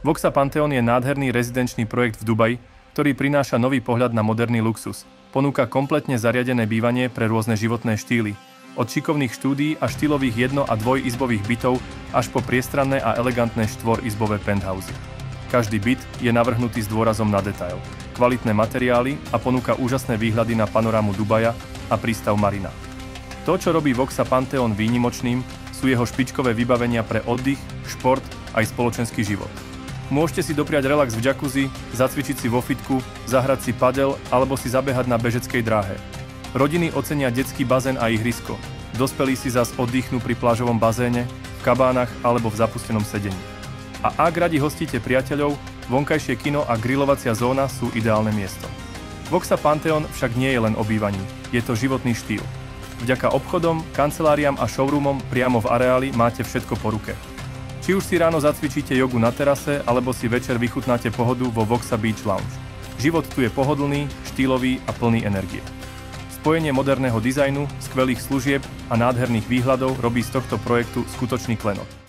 Voxa Pantheon je nádherný rezidenčný projekt v Dubaji, ktorý prináša nový pohľad na moderný luxus. Ponúka kompletne zariadené bývanie pre rôzne životné štýly, od šikovných štúdií a štýlových jedno- a dvojizbových bytov až po priestranné a elegantné štvorizbové penthousy. Každý byt je navrhnutý s dôrazom na detail, kvalitné materiály a ponúka úžasné výhľady na panorámu Dubaja a prístav Marina. To, čo robí Voxa Pantheon výnimočným, sú jeho špičkové vybavenia pre oddych, šport aj spoločenský život. Môžete si dopriať relax v jacuzzi, zacvičiť si vo fitku, zahrať si padel alebo si zabehať na bežeckej dráhe. Rodiny ocenia detský bazén a ihrisko. Dospelí si zas oddychnú pri plážovom bazéne, v kabánach alebo v zapustenom sedení. A ak radi hostíte priateľov, vonkajšie kino a grilovacia zóna sú ideálne miesto. Voxa Pantheon však nie je len o bývaní, je to životný štýl. Vďaka obchodom, kanceláriám a showroomom priamo v areáli máte všetko po ruke. Či už si ráno zacvičíte jogu na terase, alebo si večer vychutnáte pohodu vo Voxa Beach Lounge. Život tu je pohodlný, štýlový a plný energie. Spojenie moderného dizajnu, skvelých služieb a nádherných výhľadov robí z tohto projektu skutočný klenot.